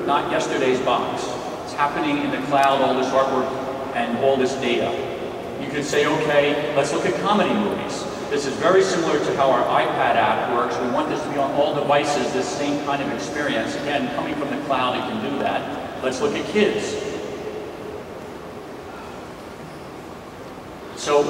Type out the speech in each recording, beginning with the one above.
not yesterday's box. It's happening in the cloud, all this artwork and all this data. You could say, okay, let's look at comedy movies. This is very similar to how our iPad app works. We want this to be on all devices, this same kind of experience. Again, coming from the cloud, it can do that. Let's look at kids. So,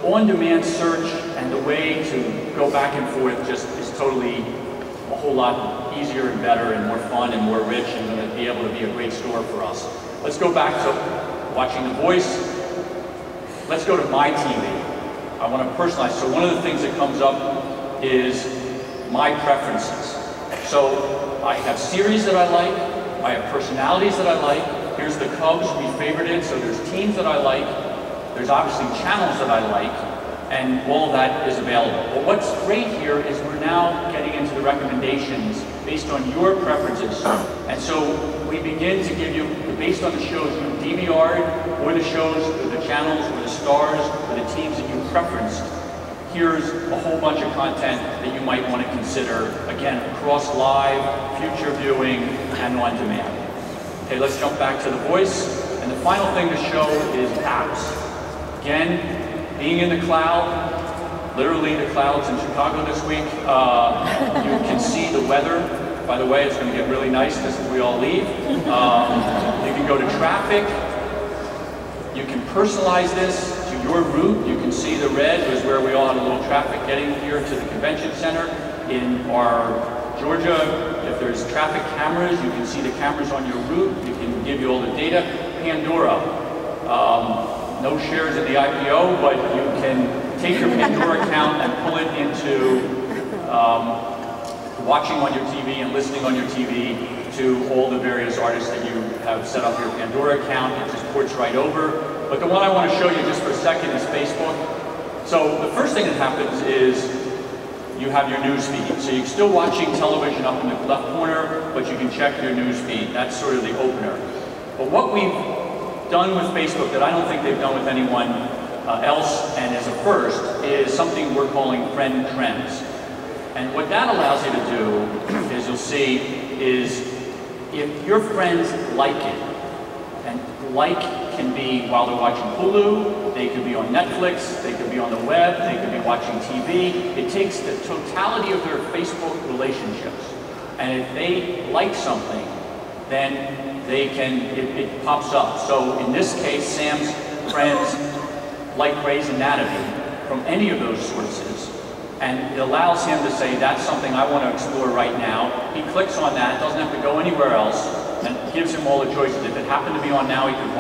on-demand search and the way to go back and forth just is totally a whole lot easier and better and more fun and more rich and going to be able to be a great store for us. Let's go back to watching The Voice. Let's go to my TV. I want to personalize. So one of the things that comes up is my preferences. So I have series that I like. I have personalities that I like. Here's the Cubs we favorited. So there's teams that I like. There's obviously channels that I like. And all of that is available. But what's great here is we're now getting into the recommendations based on your preferences. And so we begin to give you, based on the shows you DVR'd, or the shows, or the channels, or the stars, or the teams that you preferenced, here's a whole bunch of content that you might want to consider, again, across live, future viewing, and on demand. Okay, let's jump back to The Voice. And the final thing to show is apps. Again, being in the cloud, literally the clouds in Chicago this week, you can see the weather. By the way, it's going to get really nice just as we all leave. You can go to traffic. You can personalize this to your route. You can see the red is where we all had a little traffic getting here to the convention center. In our Georgia, if there's traffic cameras, you can see the cameras on your route. You can give you all the data. Pandora. No shares in the IPO, but you can take your Pandora account and pull it into watching on your TV and listening on your TV to all the various artists that you have set up your Pandora account. It just ports right over. But the one I want to show you just for a second is Facebook. So the first thing that happens is you have your news feed. So you're still watching television up in the left corner, but you can check your news feed. That's sort of the opener. But what we've done with Facebook that I don't think they've done with anyone else, and as a first, is something we're calling Friend Trends. And what that allows you to do, as you'll see, is if your friends like it, and like can be while they're watching Hulu, they could be on Netflix, they could be on the web, they could be watching TV. It takes the totality of their Facebook relationships. And if they like something, then they can, it pops up. So in this case, Sam's friends like Grey's Anatomy from any of those sources. And it allows him to say, that's something I want to explore right now. He clicks on that, doesn't have to go anywhere else, and gives him all the choices. If it happened to be on now, he could